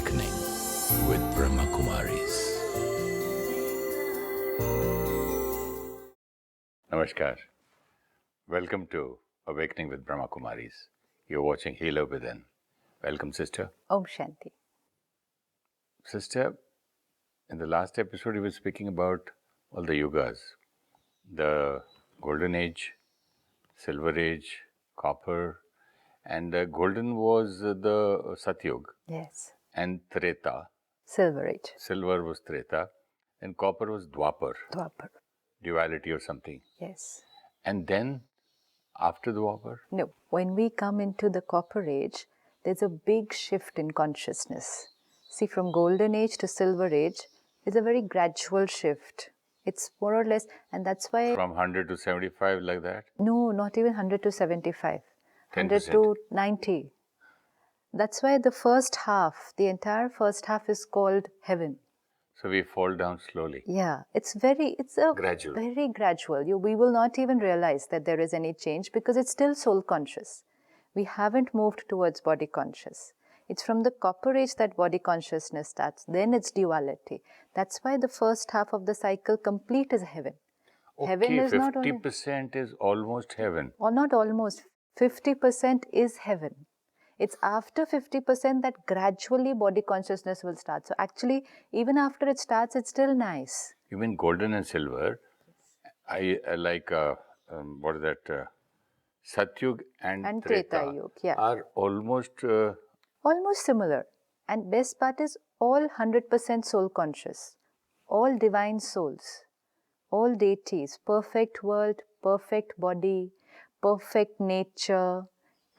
Awakening with Brahma Kumaris. Namaskar. Welcome to Awakening with Brahma Kumaris. You're watching Healer Within. Welcome, sister. Om Shanti. Sister, in the last episode, you were speaking about all the yugas. The Golden Age, Silver Age, Copper, and the Golden was the Satyug. Yes. And Treta. Silver Age. Silver was Treta. And Copper was Dwapar. Dwapar. Duality or something. Yes. And then, after Dwapar? No. When we come into the Copper Age, there's a big shift in consciousness. See, from Golden Age to Silver Age is a very gradual shift. It's more or less, and that's why... From 100 to 75, like that? No, not even 100 to 75. 100 10%. to 90. That's why the first half, the entire first half is called heaven. So we fall down slowly. Yeah, it's very gradual. We will not even realize that there is any change because it's still soul conscious. We haven't moved towards body conscious. It's from the Copper Age that body consciousness starts. Then it's duality. That's why the first half of the cycle complete is heaven. Okay, Heaven is 50% is almost heaven. Or not almost. 50% is heaven. It's after 50% that gradually body consciousness will start. So actually, even after it starts, it's still nice. You mean golden and silver? I like, what is that? Satyug and Tretayug, yeah. are almost... Almost similar. And best part is all 100% soul conscious. All divine souls. All deities. Perfect world, perfect body, perfect nature,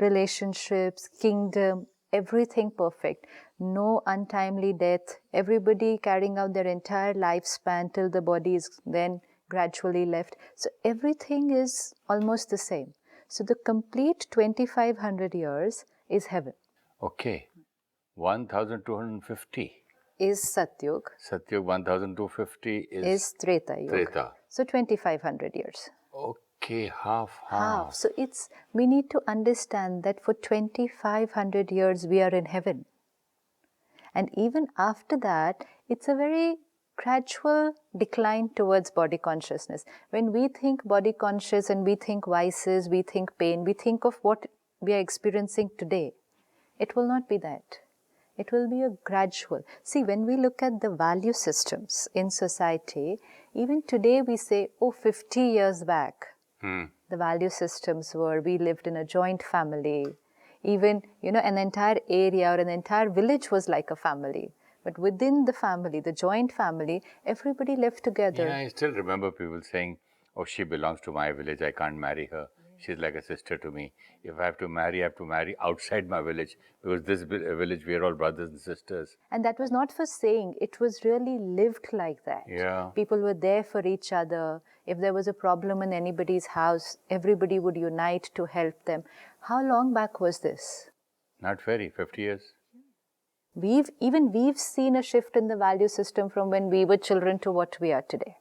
relationships, kingdom, everything perfect. No untimely death. Everybody carrying out their entire lifespan till the body is then gradually left. So everything is almost the same. So the complete 2500 years is heaven. Okay. 1250 Is Satyug. Satyug 1250 Is Tretayug. Treta. So 2500 years. Okay, half. So we need to understand that for 2500 years we are in heaven. And even after that, it's a very gradual decline towards body consciousness. When we think body conscious and we think vices, we think pain, we think of what we are experiencing today. It will not be that. It will be a gradual. See, when we look at the value systems in society, even today we say, 50 years back, the value systems were, we lived in a joint family. Even, an entire area or an entire village was like a family. But within the family, the joint family, everybody lived together. Yeah, I still remember people saying, she belongs to my village, I can't marry her. She's like a sister to me. If I have to marry outside my village, because this village, we are all brothers and sisters. And that was not for saying, it was really lived like that. Yeah. People were there for each other. If there was a problem in anybody's house, everybody would unite to help them. How long back was this? Not very, 50 years. We've seen a shift in the value system from when we were children to what we are today.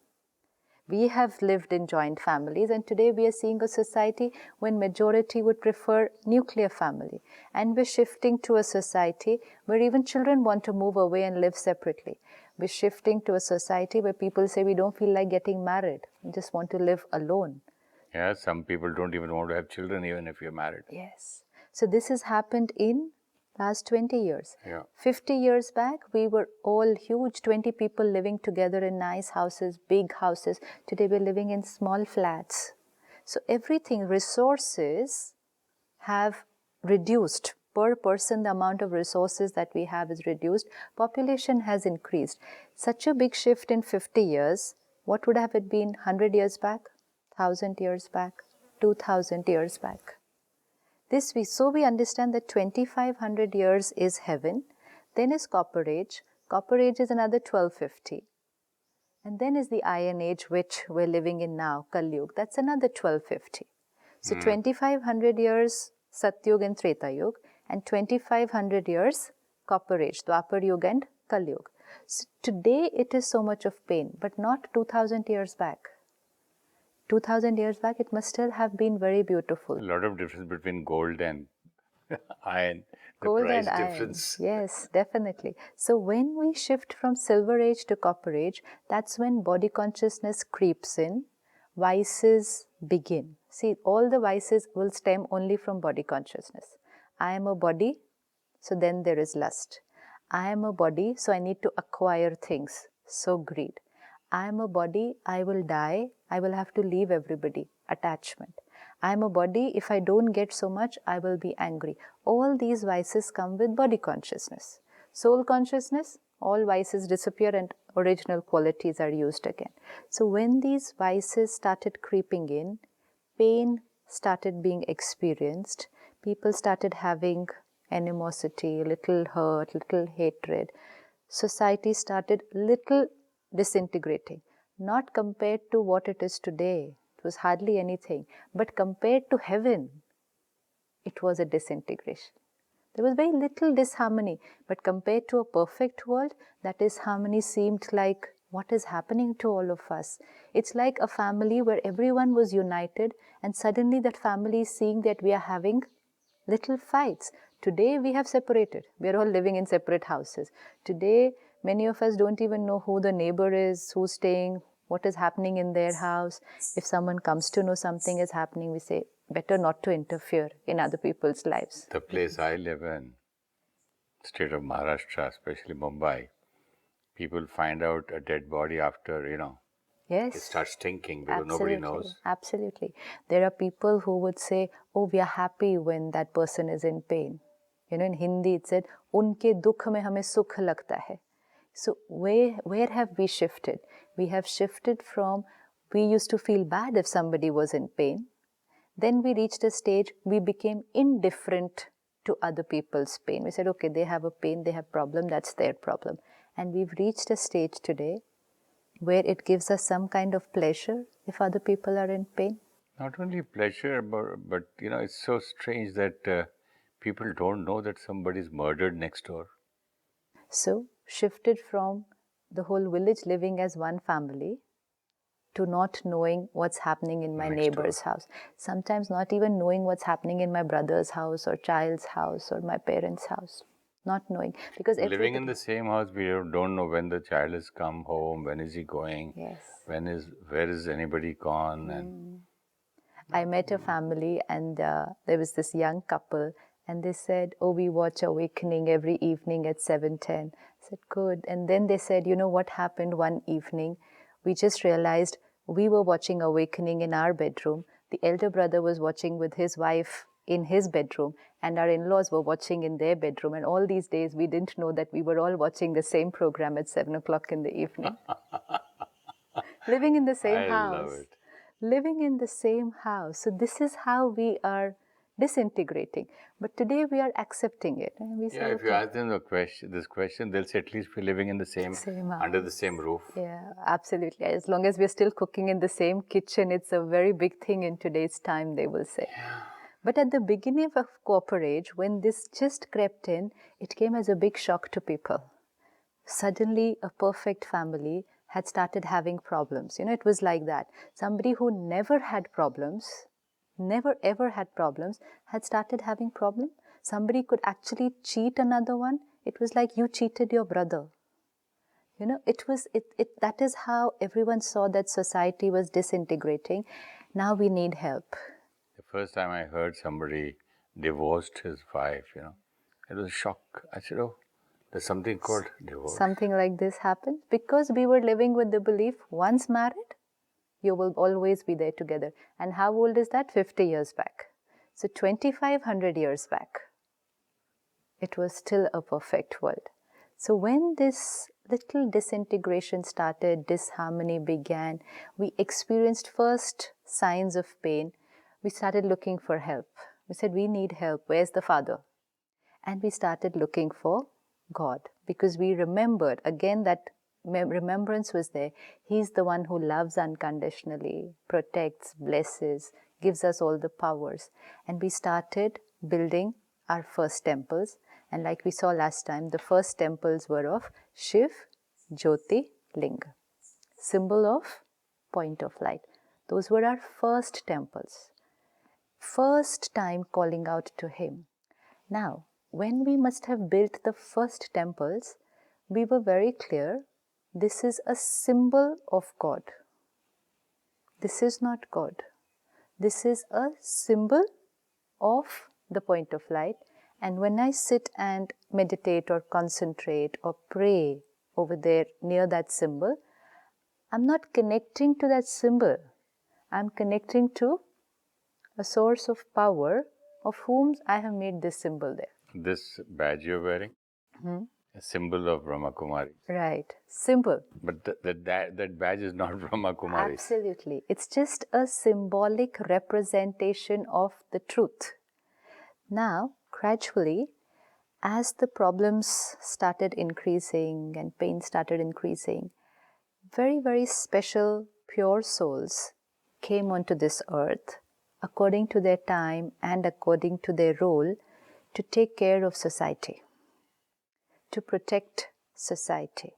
We have lived in joint families, and today we are seeing a society when majority would prefer nuclear family. And we're shifting to a society where even children want to move away and live separately. We're shifting to a society where people say we don't feel like getting married. We just want to live alone. Yeah, some people don't even want to have children even if you're married. Yes. So this has happened in last 20 years. Yeah. 50 years back, we were all huge, 20 people living together in nice houses, big houses. Today we're living in small flats. So everything, resources have reduced. Per person, the amount of resources that we have is reduced. Population has increased. Such a big shift in 50 years, what would have it been 100 years back, 1000 years back, 2000 years back? So we understand that 2500 years is heaven, then is Copper Age. Copper Age is another 1250. And then is the Iron Age, which we're living in now, Kali-Yug. That's another 1250. So 2500 years Satyug and Tretayug, and 2500 years Copper Age, Dwapar Yug and Kali-Yug. So today it is so much of pain, but not 2000 years back. 2000 years back, it must still have been very beautiful. A lot of difference between gold and Iron, the Gold price and iron. difference. Yes, definitely. So when we shift from silver age to copper age, that's when body consciousness creeps in, vices begin. See, all the vices will stem only from body consciousness. I am a body, so then there is lust. I am a body, so I need to acquire things. So greed. I am a body, I will die, I will have to leave everybody. Attachment. I am a body, if I don't get so much, I will be angry. All these vices come with body consciousness. Soul consciousness, all vices disappear and original qualities are used again. So when these vices started creeping in, pain started being experienced, people started having animosity, little hurt, little hatred. Society started little disintegrating, not compared to what it is today. It was hardly anything, but compared to heaven, it was a disintegration. There was very little disharmony, but compared to a perfect world, that disharmony seemed like what is happening to all of us. It's like a family where everyone was united, and suddenly that family is seeing that we are having little fights. Today we have separated. We are all living in separate houses. Today, many of us don't even know who the neighbor is, who's staying, what is happening in their house. If someone comes to know something is happening, we say, better not to interfere in other people's lives. The place I live in, state of Maharashtra, especially Mumbai, people find out a dead body after, Yes. it starts stinking because Absolutely, nobody knows. absolutely. There are people who would say, oh, we are happy when that person is in pain. In Hindi it said, unke dukh mein hame sukh lagta hai. So where have we shifted? We have shifted from, we used to feel bad if somebody was in pain. Then we reached a stage, we became indifferent to other people's pain. We said, okay, they have a pain, they have problem, that's their problem. And we've reached a stage today where it gives us some kind of pleasure if other people are in pain. Not only pleasure, but it's so strange that people don't know that somebody's murdered next door. So, shifted from the whole village living as one family to not knowing what's happening in my neighbor's house. Sometimes not even knowing what's happening in my brother's house or child's house or my parents' house. Not knowing. Because living in the same house, we don't know when the child has come home, when is he going, yes. Where is anybody gone. And I met a family and there was this young couple and they said, oh, we watch Awakening every evening at 7:10. I said, good. And then they said, you know what happened one evening? We just realized we were watching Awakening in our bedroom. The elder brother was watching with his wife in his bedroom and our in-laws were watching in their bedroom. And all these days we didn't know that we were all watching the same program at 7 o'clock in the evening. Living in the same house. I love it. Living in the same house. So this is how we are disintegrating. But today we are accepting it. And we say, if you ask them this question, they'll say at least we're living in the same under the same roof. Yeah, absolutely. As long as we're still cooking in the same kitchen, it's a very big thing in today's time, they will say. Yeah. But at the beginning of copper age, when this just crept in, it came as a big shock to people. Suddenly, a perfect family had started having problems. It was like that. Somebody who never had problems, never ever had problems, had started having problems. Somebody could actually cheat another one. It was like you cheated your brother. That is how everyone saw that society was disintegrating. Now we need help. The first time I heard somebody divorced his wife, it was a shock. I said, oh, there's something called divorce. Something like this happened because we were living with the belief, once married, you will always be there together. And how old is that? 50 years back. So 2,500 years back, it was still a perfect world. So when this little disintegration started, disharmony began, we experienced first signs of pain. We started looking for help. We said, we need help. Where's the Father? And we started looking for God because we remembered, again, that remembrance was there. He's the one who loves unconditionally, protects, blesses, gives us all the powers. And we started building our first temples. And like we saw last time, the first temples were of Shiv, Jyoti, Linga, symbol of point of light. Those were our first temples. First time calling out to Him. Now, when we must have built the first temples, we were very clear this is a symbol of God. This is not God. This is a symbol of the point of light. And when I sit and meditate or concentrate or pray over there near that symbol, I'm not connecting to that symbol. I'm connecting to a source of power of whom I have made this symbol there. This badge you're wearing, a symbol of Brahma Kumaris. Right. Simple. But that badge is not Brahma Kumaris. Absolutely. It's just a symbolic representation of the truth. Now, gradually, as the problems started increasing and pain started increasing, very, very special pure souls came onto this earth according to their time and according to their role to take care of society, to protect society.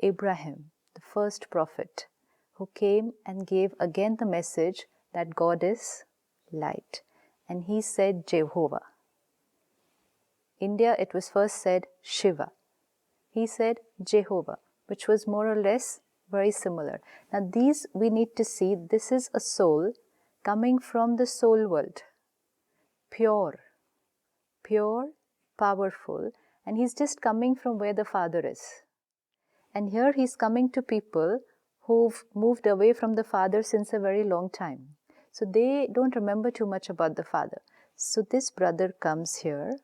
Abraham, the first prophet, who came and gave again the message that God is light. And he said Jehovah. India, it was first said Shiva. He said Jehovah, which was more or less very similar. Now these we need to see, this is a soul coming from the soul world. Pure, powerful, and he's just coming from where the Father is. And here he's coming to people who've moved away from the Father since a very long time. So they don't remember too much about the Father. So this brother comes here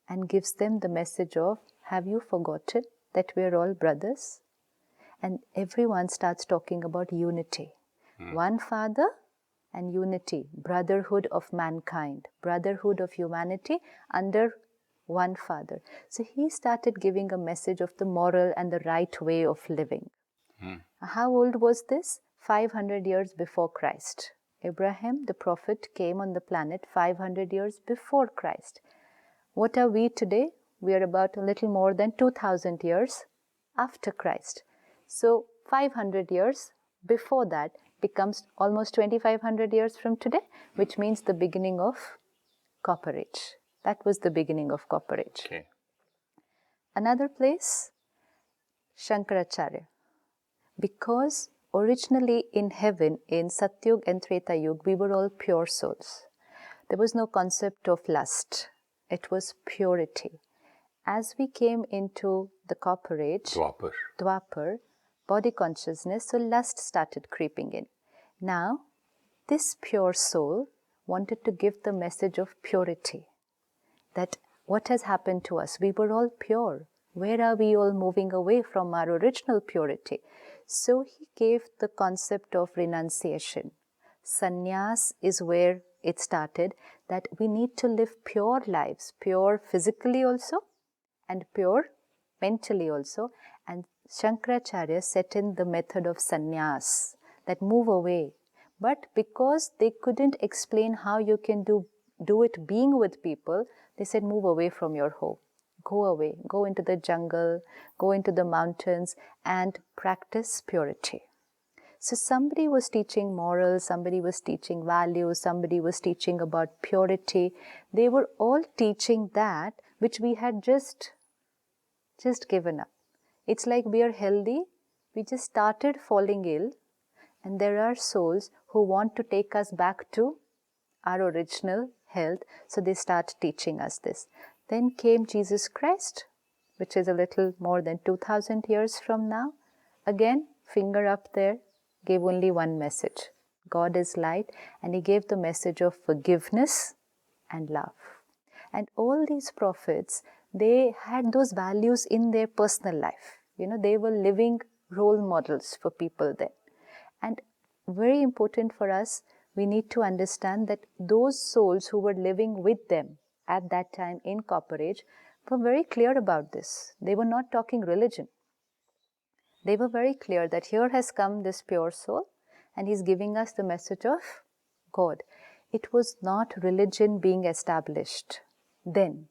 and gives them the message of, have you forgotten that we're all brothers? And everyone starts talking about unity. One Father and unity, brotherhood of mankind, brotherhood of humanity under one Father. So he started giving a message of the moral and the right way of living. How old was this? 500 years before Christ. Abraham, the prophet, came on the planet 500 years before Christ. What are we today? We are about a little more than 2000 years after Christ. So 500 years before that becomes almost 2500 years from today, which means the beginning of Copper Age. That was the beginning of Copper Age. Okay. Another place, Shankaracharya. Because originally in heaven, in Satyug and Tretayug, we were all pure souls. There was no concept of lust. It was purity. As we came into the Copper Age, Dwapar, body consciousness, so lust started creeping in. Now, this pure soul wanted to give the message of purity. That what has happened to us? We were all pure. Where are we all moving away from our original purity? So he gave the concept of renunciation. Sannyas is where it started, that we need to live pure lives, pure physically also and pure mentally also. And Shankaracharya set in the method of sannyas, that move away. But because they couldn't explain how you can do it being with people, they said move away from your home. Go away, go into the jungle, go into the mountains and practice purity. So somebody was teaching morals, somebody was teaching values, somebody was teaching about purity. They were all teaching that which we had just given up. It's like we are healthy, we just started falling ill, and there are souls who want to take us back to our original health, so they start teaching us this. Then came Jesus Christ, which is a little more than 2000 years from now. Again, finger up there, gave only one message. God is light, and he gave the message of forgiveness and love. And all these prophets, they had those values in their personal life. They were living role models for people then. And very important for us, we need to understand that those souls who were living with them at that time in Copper Age were very clear about this. They were not talking religion. They were very clear that here has come this pure soul and he's giving us the message of God. It was not religion being established then.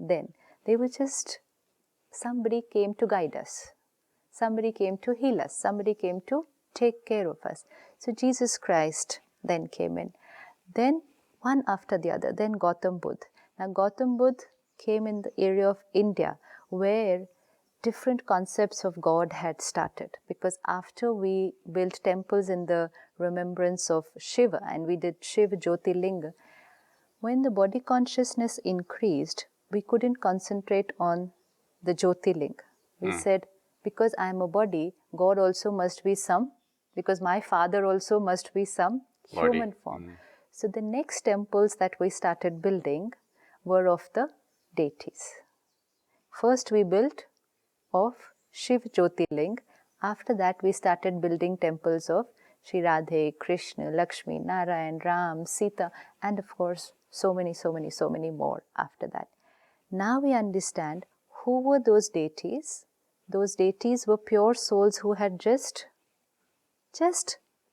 They were just, somebody came to guide us. Somebody came to heal us. Somebody came to take care of us. So Jesus Christ then came in. Then one after the other. Then Gautam Buddha. Now, Gautam Buddha came in the area of India where different concepts of God had started, because after we built temples in the remembrance of Shiva and we did Shiva Jyotirlinga, when the body consciousness increased, we couldn't concentrate on the Jyotirlinga. We said, because I am a body, God also must be some, because my father also must be some human form. So the next temples that we started building were of the deities. First we built of Shiv Jyotirling. After that we started building temples of Shri Radhe, Krishna, Lakshmi, Narayan, Ram, Sita, and of course so many more after that. Now we understand who were those deities. Those deities were pure souls who had just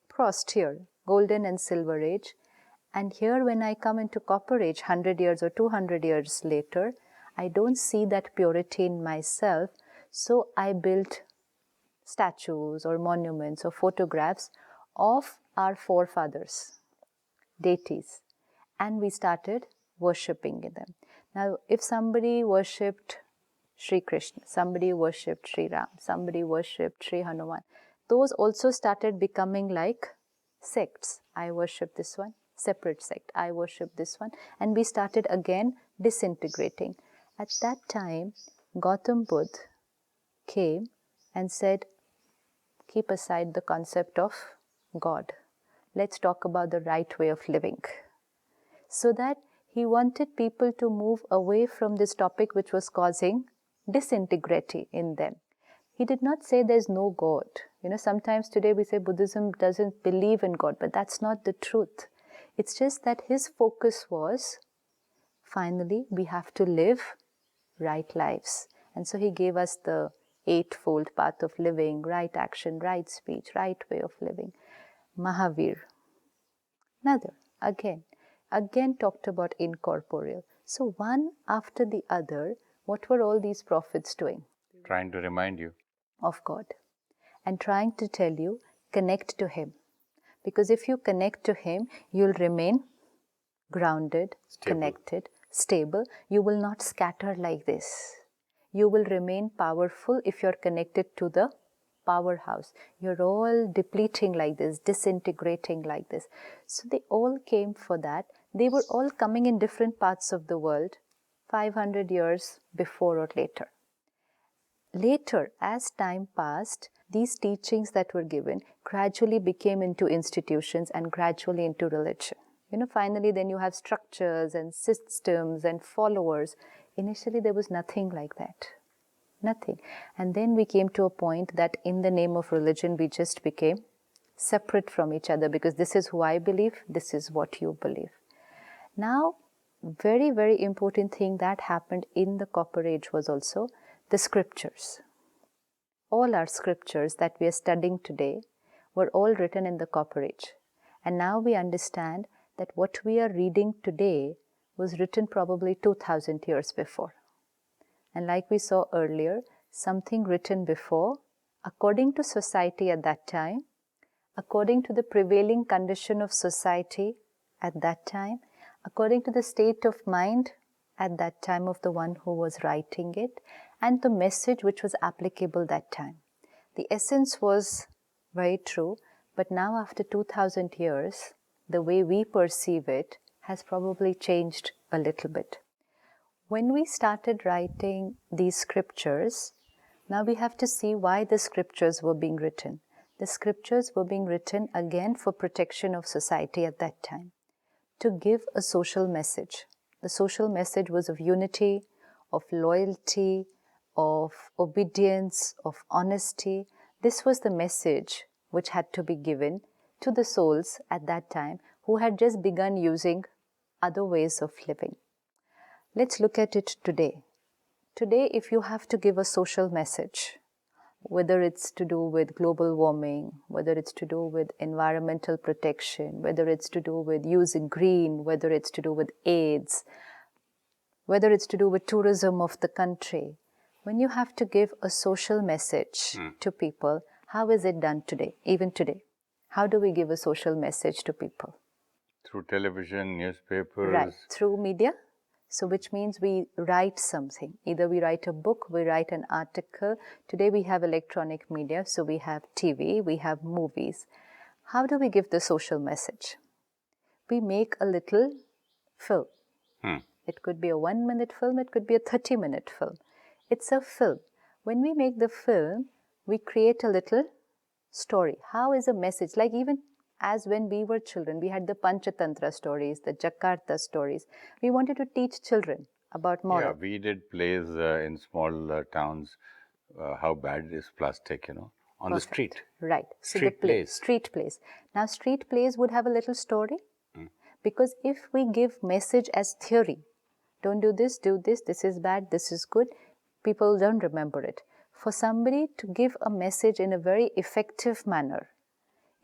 crossed here, golden and silver age. And here when I come into copper age, 100 years or 200 years later, I don't see that purity in myself. So I built statues or monuments or photographs of our forefathers, deities, and we started worshipping them. Now, if somebody worshipped Sri Krishna, somebody worshipped Sri Ram, somebody worshipped Sri Hanuman, those also started becoming like sects. I worship this one, separate sect. I worship this one. And we started again disintegrating. At that time, Gautam Buddha came and said, keep aside the concept of God. Let's talk about the right way of living. So that he wanted people to move away from this topic which was causing disintegrity in them. He did not say there's no God. Sometimes today we say Buddhism doesn't believe in God, but that's not the truth. It's just that his focus was, finally, we have to live right lives. And so he gave us the eightfold path of living, right action, right speech, right way of living. Mahavir, another, again talked about incorporeal. So one after the other, what were all these prophets doing? Trying to remind you of God and trying to tell you, connect to Him. Because if you connect to Him, you'll remain grounded, connected, stable. You will not scatter like this. You will remain powerful if you're connected to the powerhouse. You're all depleting like this, disintegrating like this. So they all came for that. They were all coming in different parts of the world, 500 years before or later. Later, as time passed, these teachings that were given gradually became into institutions and gradually into religion. Finally, then you have structures and systems and followers. Initially, there was nothing like that. Nothing. And then we came to a point that in the name of religion, we just became separate from each other, because this is who I believe, this is what you believe. Now, very, very important thing that happened in the Copper Age was also the scriptures. All our scriptures that we are studying today were all written in the Copper Age. And now we understand that what we are reading today was written probably 2000 years before. And like we saw earlier, something written before, according to society at that time, according to the prevailing condition of society at that time, according to the state of mind at that time of the one who was writing it, and the message which was applicable that time. The essence was very true, but now after 2000 years, the way we perceive it has probably changed a little bit. When we started writing these scriptures, now we have to see why the scriptures were being written. The scriptures were being written again for protection of society at that time, to give a social message. The social message was of unity, of loyalty, of obedience, of honesty. This was the message which had to be given to the souls at that time who had just begun using other ways of living. Let's look at it today. Today, if you have to give a social message, whether it's to do with global warming, whether it's to do with environmental protection, whether it's to do with using green, whether it's to do with AIDS, whether it's to do with tourism of the country, when you have to give a social message to people, how is it done today, even today? How do we give a social message to people? through television, newspapers. Right, through media. So which means we write something. Either we write a book, we write an article. Today we have electronic media, so we have TV, we have movies. How do we give the social message? We make a little film. It could be a 1-minute film, it could be a 30-minute film. It's a film. When we make the film, we create a little story. How is a message? Like even as when we were children, we had the Panchatantra stories, the Jakarta stories. We wanted to teach children about moral. Yeah, we did plays in small towns. How bad is plastic, on the street. Right. So Street the play, plays. street plays. Now street plays would have a little story, because if we give message as theory, don't do this, this is bad, this is good, people don't remember it. For somebody to give a message in a very effective manner,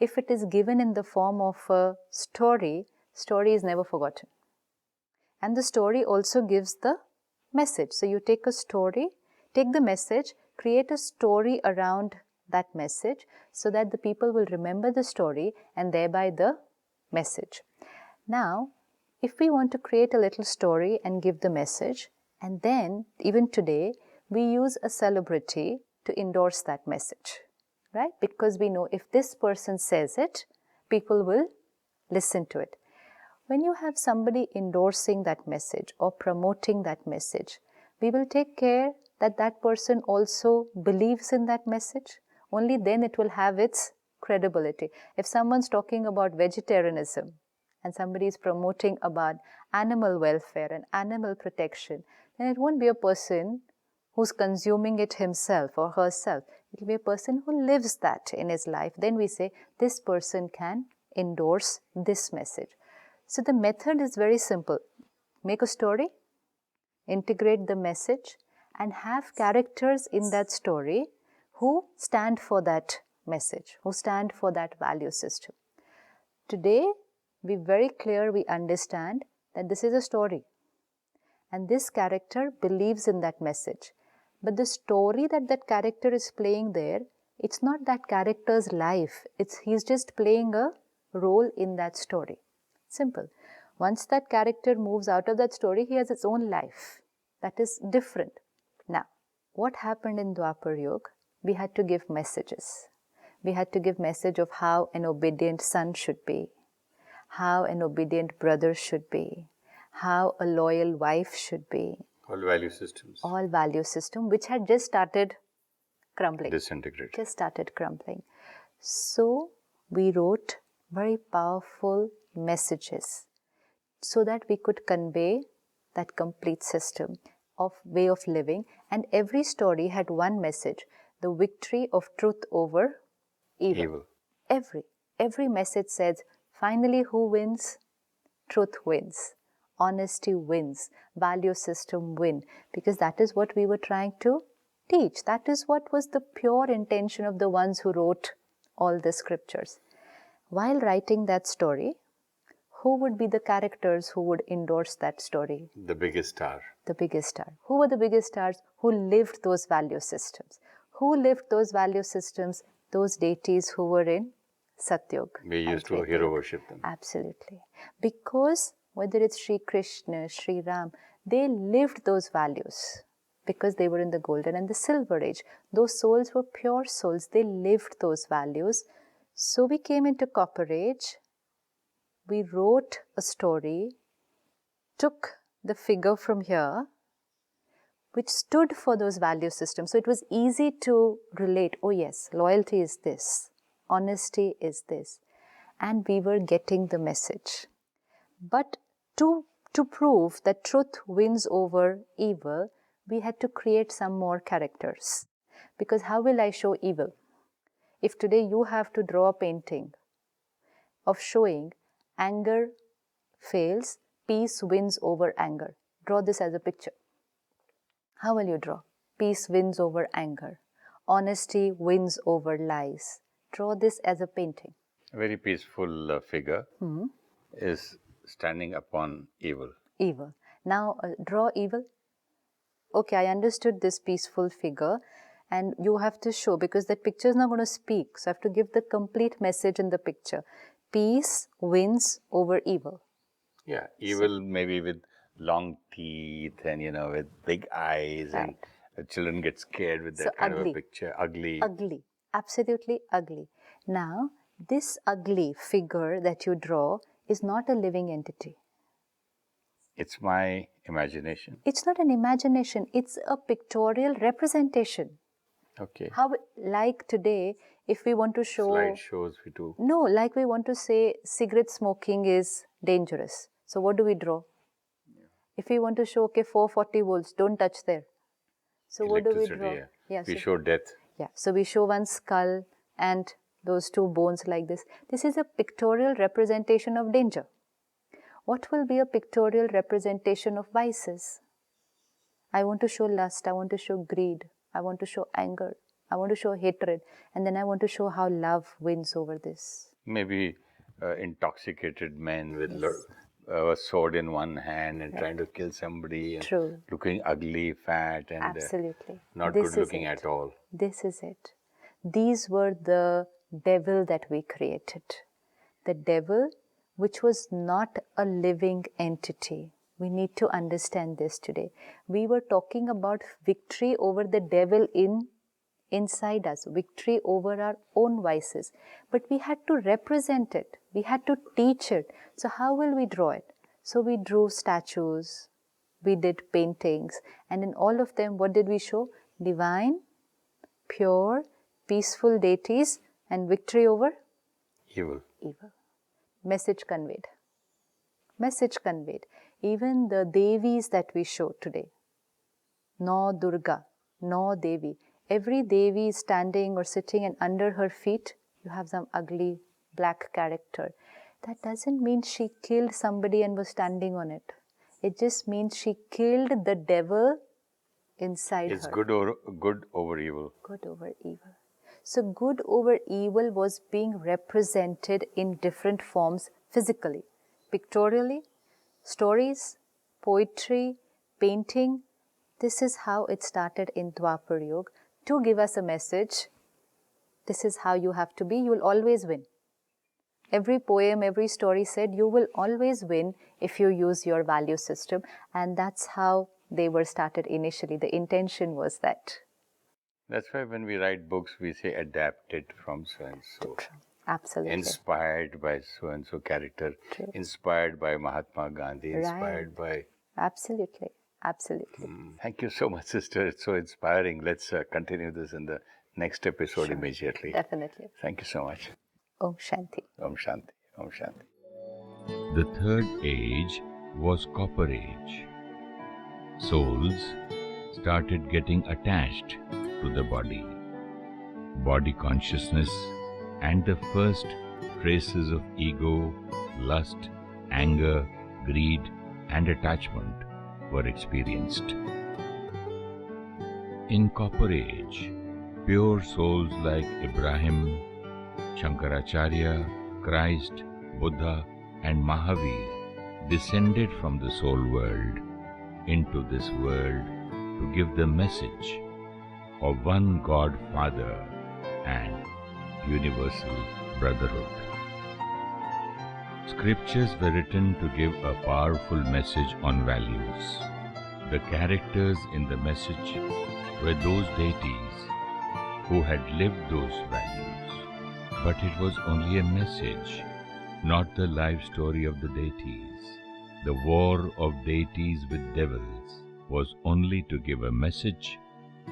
if it is given in the form of a story, story is never forgotten. And the story also gives the message. So you take a story, take the message, create a story around that message so that the people will remember the story and thereby the message. Now, if we want to create a little story and give the message, and then even today, we use a celebrity to endorse that message, right? Because we know if this person says it, people will listen to it. When you have somebody endorsing that message or promoting that message, we will take care that that person also believes in that message. Only then it will have its credibility. If someone's talking about vegetarianism and somebody is promoting about animal welfare and animal protection, then it won't be a person who's consuming it himself or herself. It will be a person who lives that in his life. Then we say, this person can endorse this message. So the method is very simple. Make a story, integrate the message, and have characters in that story who stand for that message, who stand for that value system. Today, we very clear, we understand that this is a story and this character believes in that message. But the story that that character is playing there, it's not that character's life. He's just playing a role in that story. Simple. Once that character moves out of that story, he has his own life. That is different. Now, what happened in Dwapar Yuga? We had to give messages. We had to give message of how an obedient son should be, how an obedient brother should be, how a loyal wife should be. All value systems. All value system which had just started crumbling. Disintegrate. Just started crumbling. So we wrote very powerful messages so that we could convey that complete system of way of living, and every story had one message: the victory of truth over evil. Every message says, finally who wins? Truth wins. Honesty wins. Value system win. Because that is what we were trying to teach. That is what was the pure intention of the ones who wrote all the scriptures. While writing that story, who would be the characters who would endorse that story? The biggest star. The biggest star. Who were the biggest stars? Who lived those value systems? Who lived those value systems? Those deities who were in Satyug. We used to hero worship them. Absolutely. Because whether it's Sri Krishna, Sri Ram, they lived those values because they were in the golden and the silver age. Those souls were pure souls. They lived those values. So we came into copper age. We wrote a story, took the figure from here, which stood for those value systems. So it was easy to relate. Oh yes, loyalty is this. Honesty is this. And we were getting the message. But to prove that truth wins over evil, we had to create some more characters. Because how will I show evil? If today you have to draw a painting of showing anger fails, peace wins over anger. Draw this as a picture. How will you draw? Peace wins over anger. Honesty wins over lies. Draw this as a painting. A very peaceful figure is standing upon evil. Evil. Now draw evil. Okay, I understood this peaceful figure, and you have to show, because that picture is not going to speak. So I have to give the complete message in the picture. Peace wins over evil. Yeah, evil maybe with long teeth and, with big eyes, and the children get scared with that kind of a picture. Ugly. Ugly. Absolutely ugly. Now, this ugly figure that you draw is not a living entity. It's my imagination. It's not an imagination. It's a pictorial representation. Okay. How, like today, if we want to show... Slide shows we do. No, like we want to say cigarette smoking is dangerous. So what do we draw? If we want to show, okay, 440 volts, don't touch there. So what do we draw? Yeah. We show death. Yeah, so we show one skull and those two bones like this. This is a pictorial representation of danger. What will be a pictorial representation of vices? I want to show lust, I want to show greed, I want to show anger, I want to show hatred, and then I want to show how love wins over this. Maybe intoxicated men with a sword in one hand and trying to kill somebody. And True. Looking ugly, fat, and Absolutely. not good looking at all. This is it. These were the devil that we created. The devil, which was not a living entity. We need to understand this today. We were talking about victory over the devil inside us, victory over our own vices. But we had to represent it. We had to teach it. So how will we draw it? So we drew statues, we did paintings, and in all of them, what did we show? Divine, pure, peaceful deities and victory over? Evil. Evil. Message conveyed. Message conveyed. Even the Devis that we show today, no Durga, no Devi. Every Devi is standing or sitting, and under her feet you have some ugly black character. That doesn't mean she killed somebody and was standing on it. It just means she killed the devil inside her. It's good over evil. Good over evil. So good over evil was being represented in different forms physically, pictorially, stories, poetry, painting. This is how it started in Dwapar Yuga to give us a message. This is how you have to be. You will always win. Every poem, every story said you will always win if you use your value system. And that's how they were started initially. The intention was that. That's why when we write books, we say adapted from so-and-so. Absolutely. Inspired by so-and-so character. True. Inspired by Mahatma Gandhi. Inspired by... Absolutely. Absolutely. Thank you so much, sister. It's so inspiring. Let's continue this in the next episode immediately. Definitely. Thank you so much. Om Shanti. Om Shanti. Om Shanti. The third age was Copper Age. Souls started getting attached to the body. Body consciousness and the first traces of ego, lust, anger, greed, and attachment were experienced. In Copper Age, pure souls like Ibrahim, Shankaracharya, Christ, Buddha, and Mahavir descended from the soul world into this world to give the message of one God Father and universal brotherhood. Scriptures were written to give a powerful message on values. The characters in the message were those deities who had lived those values. But it was only a message, not the life story of the deities. The war of deities with devils was only to give a message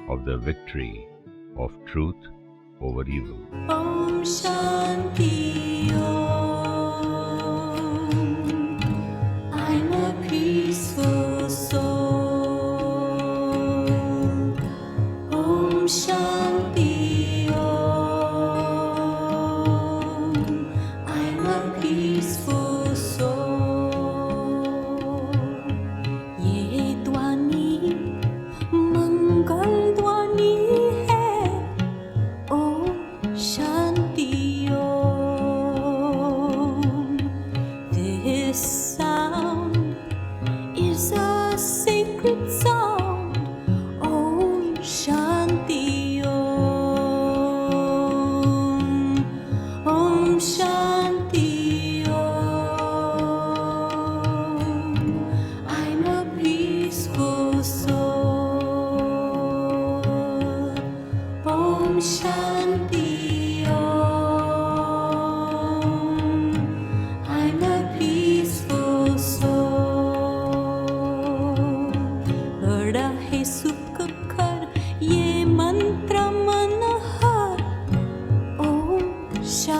of the victory of truth over evil. Om Shanti Om. I'm a peaceful soul. Om Shanti Om. I'm a peaceful soul. Ye Dwani Mangal Dwani hai. Om Shanti Om. This sound is a sacred sound. Om Shanti Shanti Om. I'm a peaceful soul. बड़ा है सुख कर ये मंत्र मन है. Om Shanti